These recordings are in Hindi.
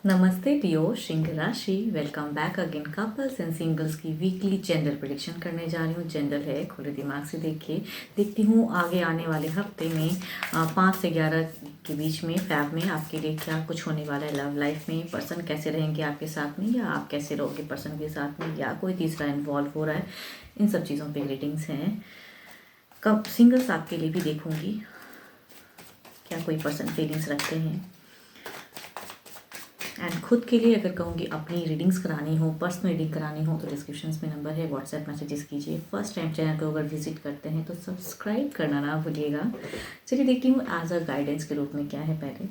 नमस्ते डियो सिंह राशि। Welcome back again. Couples and singles की वीकली जेंडर प्रेडिक्शन करने जा रही हूँ। जेंडर है, खुले दिमाग से देखिए। देखती हूँ आगे आने वाले हफ्ते में 5 से 11 के बीच में फैब में आपके लिए क्या कुछ होने वाला है। लव लाइफ में पर्सन कैसे रहेंगे आपके साथ में, या आप कैसे रहोगे पर्सन के साथ में, या कोई तीसरा इन्वॉल्व हो रहा है, इन सब चीज़ों पे रीडिंग्स हैं। कब सिंगल्स आपके लिए भी देखूंगी क्या कोई पर्सन फीलिंग्स रखते हैं। एंड खुद के लिए अगर कहूँगी अपनी रीडिंग्स करानी हो, पर्सनल रीडिंग करानी हो, तो डिस्क्रिप्शन में नंबर है, व्हाट्सएप मैसेजेस कीजिए। फर्स्ट टाइम चैनल को अगर विजिट करते हैं तो सब्सक्राइब करना ना भूलिएगा। चलिए देखती हूँ एज अ गाइडेंस के रूप में क्या है। पहले,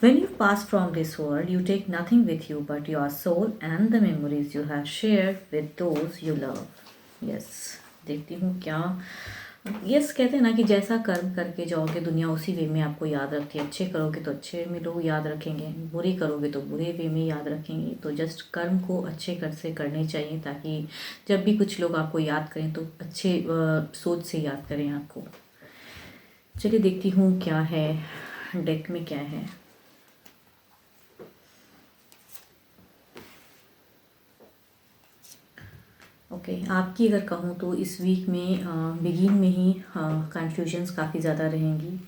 when you pass from this world, you take nothing with you but your soul and the memories you have shared with those you love. Yes, देखती हूँ क्या। यस, कहते हैं ना कि जैसा कर्म करके जाओगे दुनिया उसी वे में आपको याद रखती है। अच्छे करोगे तो अच्छे में लोग याद रखेंगे, बुरे करोगे तो बुरे वे में याद रखेंगे। तो जस्ट कर्म को अच्छे कर से करने चाहिए, ताकि जब भी कुछ लोग आपको याद करें तो अच्छे सोच से याद करें आपको। चलिए देखती हूँ क्या है डेक में, क्या है। ओके, आपकी अगर कहूँ तो इस वीक में बिगिन में ही कन्फ्यूजन्स काफ़ी ज़्यादा रहेंगी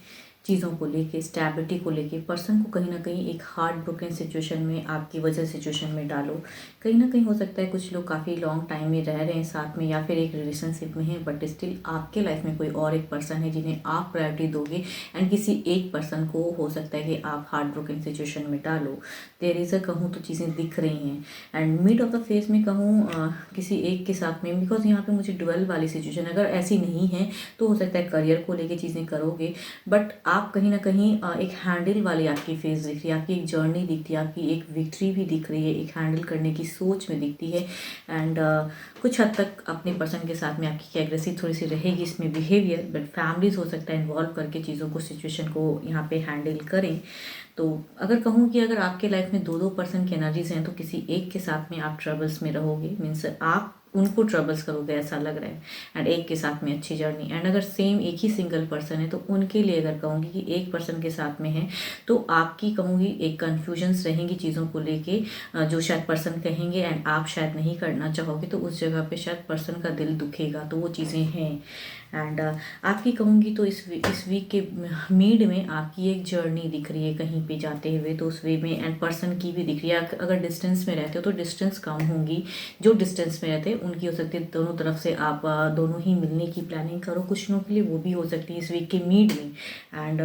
चीज़ों को लेके, स्टेबिलिटी को लेके। पर्सन को कहीं ना कहीं एक हार्ट ब्रोकन सिचुएशन में आपकी वजह सिचुएशन में डालो। कहीं ना कहीं हो सकता है कुछ लोग काफ़ी लॉन्ग टाइम में रह रहे हैं साथ में, या फिर एक रिलेशनशिप में हैं, बट स्टिल आपके लाइफ में कोई और एक पर्सन है जिन्हें आप प्रायोरिटी दोगे। एंड किसी एक पर्सन को हो सकता है कि आप हार्ट ब्रोकन सिचुएशन में डालो। देयर इज़ अ कहूँ तो चीज़ें दिख रही हैं। And mid of the face में कहूँ किसी एक के साथ में, बिकॉज यहाँ पे मुझे डुअल वाली सिचुएशन अगर ऐसी नहीं है तो हो सकता है करियर को लेके चीज़ें करोगे, बट आप कहीं ना कहीं एक हैंडल वाली आपकी फेज दिख रही है, आपकी एक जर्नी दिखती है, आपकी एक विक्ट्री भी दिख रही है, एक हैंडल करने की सोच में दिखती है। एंड कुछ हद तक अपने पर्सन के साथ में आपकी एग्रेसिव थोड़ी सी रहेगी इसमें बिहेवियर, बट फैमिलीज हो सकता है इन्वॉल्व करके चीज़ों को, सिचुएशन को यहाँ पे हैंडल करें। तो अगर कहूँ कि अगर आपके लाइफ में दो दो पर्सन की एनर्जीज हैं तो किसी एक के साथ में आप ट्रबल्स में रहोगे, मीन्स आप उनको ट्रबल्स करोगे ऐसा लग रहा है। एंड एक के साथ में अच्छी जर्नी। एंड अगर सेम एक ही सिंगल पर्सन है तो उनके लिए अगर कहूँगी कि एक पर्सन के साथ में है तो आपकी कहूँगी एक कन्फ्यूजन्स रहेंगी चीज़ों को लेके, जो शायद पर्सन कहेंगे एंड आप शायद नहीं करना चाहोगे, तो उस जगह पे शायद पर्सन का दिल दुखेगा। तो वो चीज़ें हैं। एंड आपकी कहूँगी तो इस वीक के मिड में आपकी एक जर्नी दिख रही है कहीं पे जाते हुए, तो उस वे में। एंड पर्सन की भी दिख रही है। अगर डिस्टेंस में रहते हो तो डिस्टेंस कम होंगी, जो डिस्टेंस में रहते हैं उनकी हो सकती है दोनों तरफ से आप दोनों ही मिलने की प्लानिंग करो कुछ लोगों के लिए, वो भी हो सकती है इस वीक के मिड में। एंड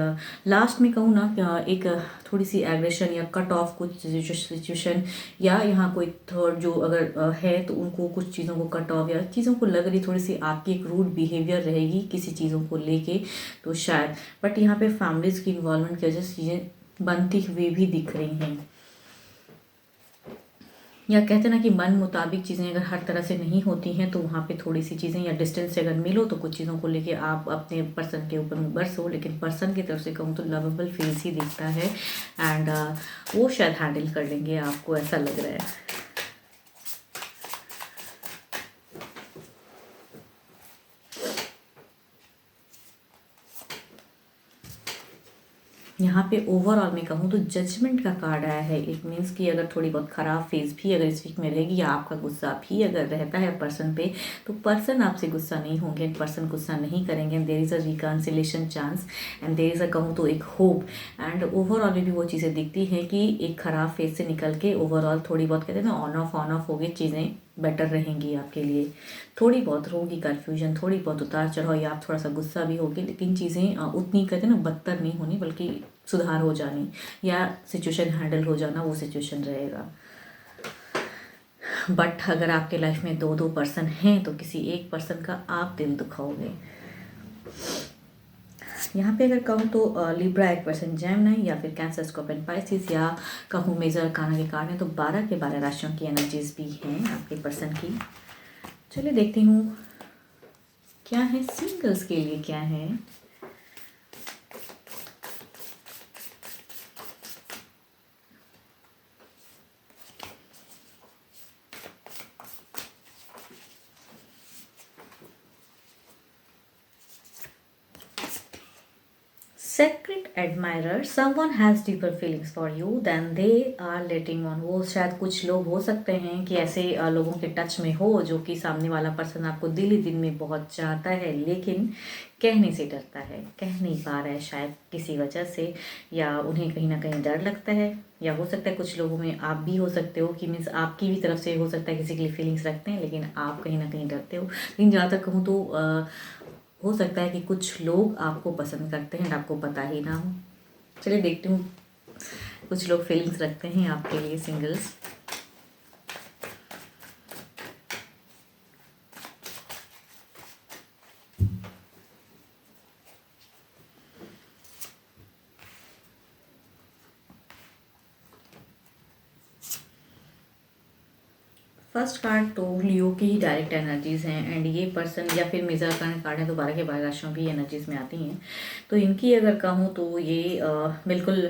लास्ट में कहूँ ना एक थोड़ी सी एग्रेशन या कट ऑफ कुछ सिचुएशन, या यहाँ कोई थर्ड जो अगर है तो उनको कुछ चीज़ों को कट ऑफ, या चीज़ों को लग रही थोड़ी सी आपकी एक रूड बिहेवियर रहेगी किसी चीज़ों को लेके, तो शायद। बट यहाँ पे फैमिलीज़ की इन्वॉल्वमेंट की वजह से चीज़ें बनती हुई भी दिख रही हैं। या कहते हैं ना कि मन मुताबिक चीज़ें अगर हर तरह से नहीं होती हैं तो वहाँ पे थोड़ी सी चीज़ें, या डिस्टेंस से अगर मिलो तो कुछ चीज़ों को लेके आप अपने पर्सन के ऊपर में बरसो, लेकिन पर्सन की तरफ से कहूँ तो लवेबल फेस ही दिखता है। एंड वो शायद हैंडल कर लेंगे आपको, ऐसा लग रहा है। यहाँ पे ओवरऑल में कहूँ तो जजमेंट का कार्ड आया है। इट मीन्स कि अगर थोड़ी बहुत ख़राब फेज भी अगर इस वीक में रहेगी, या आपका गुस्सा भी अगर रहता है पर्सन पे, तो पर्सन आपसे गुस्सा नहीं होंगे, पर्सन गुस्सा नहीं करेंगे। There is a reconciliation chance, and there is a कहूँ तो एक होप। एंड ओवरऑल में भी वो चीज़ें दिखती हैं कि एक ख़राब फेज से निकल के ओवरऑल थोड़ी बहुत कहते हैं ना ऑन ऑफ हो गई, चीज़ें बेटर रहेंगी आपके लिए। थोड़ी बहुत होगी कन्फ्यूजन, थोड़ी बहुत उतार चढ़ाव, या आप थोड़ा सा गुस्सा भी होगी, लेकिन चीज़ें उतनी कहते हैं ना बदतर नहीं होनी, बल्कि सुधार हो जानी, या सिचुएशन हैंडल हो जाना, वो सिचुएशन रहेगा। बट अगर आपके लाइफ में दो दो पर्सन हैं तो किसी एक पर्सन का आप दिल दुखाओगे। यहाँ पे अगर कहूँ तो लिब्रा एक पर्सन, जेमिनी, या फिर कैंसर, स्कॉर्पियन, पाइसिस, या कहूँ मेजर काना के कारण है तो 12 के 12 राशियों की एनर्जीज भी हैं आपके पर्सन की। चलिए देखती हूँ क्या है सिंगल्स के लिए, क्या है। Secret admirer, someone has deeper feelings for you than they are letting on. वो शायद कुछ लोग हो सकते हैं कि ऐसे लोगों के टच में हो जो कि सामने वाला पर्सन आपको दिल ही दिल में बहुत चाहता है, लेकिन कहने से डरता है, कह नहीं पा रहा है शायद किसी वजह से, या उन्हें कहीं ना कहीं डर लगता है, या हो सकता है कुछ लोगों में आप भी हो सकते हो कि मीन्स आपकी भी तरफ से हो सकता है किसी के लिए फीलिंग्स रखते हैं, लेकिन आप कहीं ना कहीं डरते हो। लेकिन जहाँ तक कहूँ तो हो सकता है कि कुछ लोग आपको पसंद करते हैं, आपको पता ही ना हो। चलिए देखती हूँ कुछ लोग फीलिंग्स रखते हैं आपके लिए, सिंगल्स। फर्स्ट कार्ड तो लियो की ही डायरेक्ट एनर्जीज हैं, एंड ये पर्सन या फिर मेजर कार्ड है तो 12 के 12 राशियों की एनर्जीज में आती हैं। तो इनकी अगर कहूँ तो ये बिल्कुल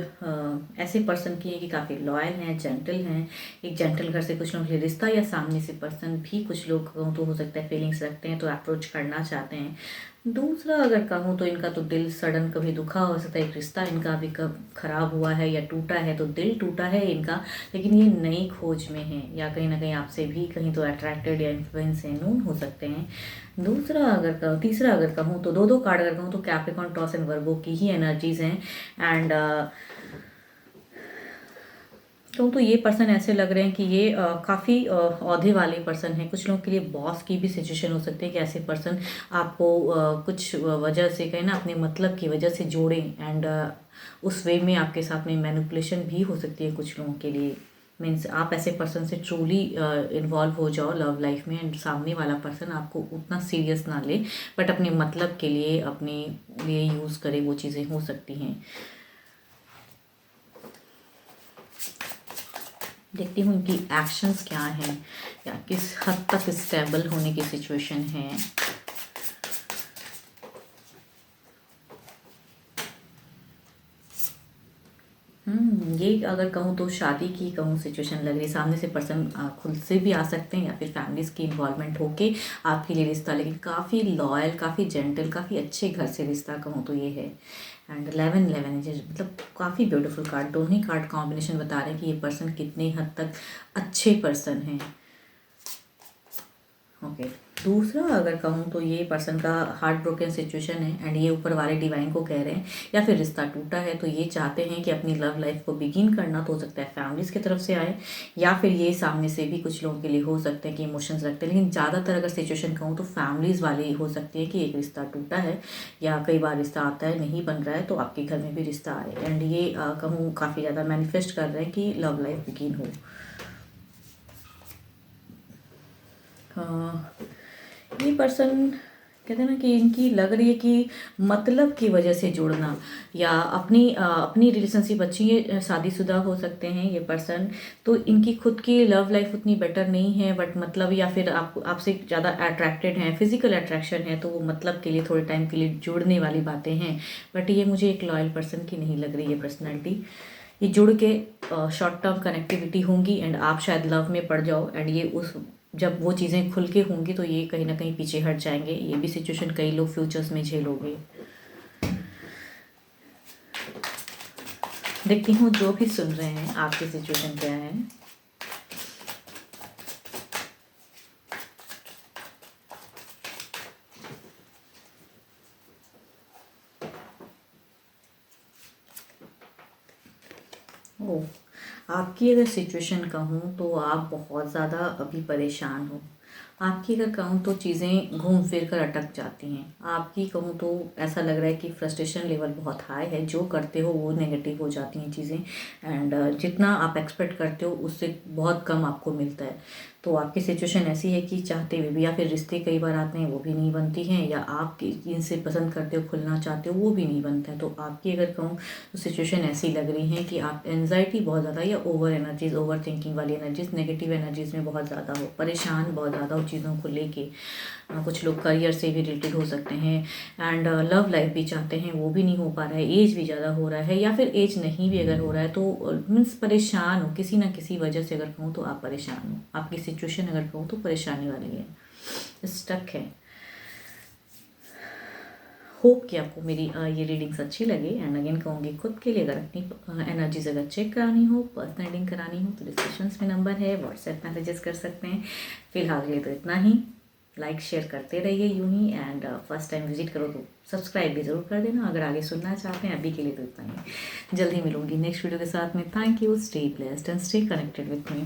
ऐसे पर्सन की है कि काफ़ी लॉयल हैं, जेंटल हैं, एक जेंटल घर से कुछ लोगों के लिए रिश्ता, या सामने से पर्सन भी कुछ लोग कहूँ तो हो सकता है फीलिंग्स रखते हैं तो अप्रोच करना चाहते हैं। दूसरा अगर कहूँ तो इनका तो दिल सडन कभी दुखा हो सकता है, एक रिश्ता इनका अभी कब खराब हुआ है या टूटा है, तो दिल टूटा है इनका, लेकिन ये नई खोज में है, या कहीं ना कहीं आपसे भी कहीं तो अट्रैक्टेड या इन्फ्लुएंस है, नून हो सकते हैं। दूसरा अगर कहूँ, तीसरा अगर कहूँ तो दो कार्ड अगर कहूँ तो कैप्रिकॉर्न, टॉरस एंड वर्गो की ही एनर्जीज हैं। एंड कहूँ तो ये पर्सन ऐसे लग रहे हैं कि ये काफ़ी औहदे वाले पर्सन हैं। कुछ लोगों के लिए बॉस की भी सिचुएशन हो सकती है कि ऐसे पर्सन आपको कुछ वजह से कहें ना अपने मतलब की वजह से जोड़ें, एंड उस वे में आपके साथ में मैनिपुलेशन भी हो सकती है कुछ लोगों के लिए। मीन्स आप ऐसे पर्सन से ट्रूली इन्वॉल्व हो जाओ लव लाइफ में, एंड सामने वाला पर्सन आपको उतना सीरियस ना ले, बट अपने मतलब के लिए अपने लिए यूज़ करे, वो चीज़ें हो सकती हैं। देखती हूँ इनकी एक्शंस क्या हैं, या किस हद तक स्टेबल होने की सिचुएशन है। ये अगर कहूँ तो शादी की कहूँ सिचुएशन लग रही है। सामने से पर्सन खुद से भी आ सकते हैं या फिर फैमिलीज़ की इन्वॉल्वमेंट होके आपके लिए रिश्ता, लेकिन काफ़ी लॉयल, काफ़ी जेंटल, काफ़ी अच्छे घर से रिश्ता कहूँ तो ये है। एंड 11 मतलब काफ़ी ब्यूटीफुल कार्ड, दोनों ही कार्ड कॉम्बिनेशन बता रहे हैं कि ये पर्सन कितने हद तक अच्छे पर्सन हैं। ओके, दूसरा अगर कहूँ तो ये पर्सन का हार्ट ब्रोकन सिचुएशन है, एंड ये ऊपर वाले डिवाइन को कह रहे हैं, या फिर रिश्ता टूटा है तो ये चाहते हैं कि अपनी लव लाइफ को बिगिन करना, तो हो सकता है फैमिलीज़ की तरफ से आए, या फिर ये सामने से भी कुछ लोगों के लिए हो सकते हैं कि इमोशंस रखते हैं, लेकिन ज़्यादातर अगर सिचुएशन कहूँ तो फैमिलीज़ वाले हो सकती है कि एक रिश्ता टूटा है, या कई बार रिश्ता आता है नहीं बन रहा है, तो आपके घर में भी रिश्ता आए, एंड ये कहूँ काफ़ी ज़्यादा मैनिफेस्ट कर रहे हैं कि लव लाइफ बिगिन हो। ये पर्सन कहते हैं ना कि इनकी लग रही है कि मतलब की वजह से जुड़ना, या अपनी रिलेशनशिप अच्छी है, शादीशुदा हो सकते हैं ये पर्सन, तो इनकी खुद की लव लाइफ उतनी बेटर नहीं है, बट मतलब या फिर आपसे ज़्यादा अट्रैक्टेड हैं, फिजिकल अट्रैक्शन है, तो वो मतलब के लिए थोड़े टाइम के लिए जुड़ने वाली बातें हैं, बट ये मुझे एक लॉयल पर्सन की नहीं लग रही है पर्सनैलिटी। ये जुड़ के शॉर्ट टर्म कनेक्टिविटी होंगी, एंड आप शायद लव में पड़ जाओ, एंड ये उस जब वो चीज़ें खुल के होंगी तो ये कहीं ना कहीं पीछे हट जाएंगे। ये भी सिचुएशन कई लोग फ्यूचर्स में झेलोगे। देखती हूँ जो भी सुन रहे हैं आपकी सिचुएशन क्या है। ओ, आपकी अगर सिचुएशन कहूँ तो आप बहुत ज़्यादा अभी परेशान हो। आपकी अगर कहूँ तो चीज़ें घूम फिर कर अटक जाती हैं। आपकी कहूँ तो ऐसा लग रहा है कि फ्रस्ट्रेशन लेवल बहुत हाई है, जो करते हो वो नेगेटिव हो जाती हैं चीज़ें, एंड जितना आप एक्सपेक्ट करते हो उससे बहुत कम आपको मिलता है। तो आपकी सिचुएशन ऐसी है कि चाहते हुए भी, या फिर रिश्ते कई बार आते हैं वो भी नहीं बनती हैं, या आप जिनसे पसंद करते हो खुलना चाहते हो वो भी नहीं बनता है। तो आपकी अगर कहूँ तो सिचुएशन ऐसी लग रही है कि आप एनजाइटी बहुत ज़्यादा, या ओवर एनर्जीज, ओवर थिंकिंग वाली एनर्जीज, नेगेटिव एनर्जीज में बहुत ज़्यादा हो, परेशान बहुत ज़्यादा हो चीज़ों को लेके। कुछ लोग करियर से भी रिलेटेड हो सकते हैं, एंड लव लाइफ भी चाहते हैं वो भी नहीं हो पा रहा है, एज भी ज़्यादा हो रहा है, या फिर एज नहीं भी अगर हो रहा है तो मीन्स परेशान हो किसी ना किसी वजह से। अगर कहूँ तो आप परेशान हो, आपकी सिचुएशन अगर कहूँ तो परेशानी वाली है, स्टक है। होप कि आपको मेरी ये रीडिंग्स अच्छी लगे। एंड अगेन कहूँगी, खुद के लिए अगर अपनी एनर्जीज अगर चेक करानी हो, पर्सनल रीडिंग करानी हो, तो डिस्क्रिप्शंस में नंबर है, व्हाट्सएप मैसेजेस कर सकते हैं। फिलहाल के लिए तो इतना ही। लाइक शेयर करते रहिए यूं ही। एंड फर्स्ट टाइम विजिट करो तो सब्सक्राइब भी ज़रूर कर देना अगर आगे सुनना चाहते हैं। अभी के लिए तो इतना ही। जल्दी मिलूंगी नेक्स्ट वीडियो के साथ में। Thank you. Stay blessed and stay connected with me.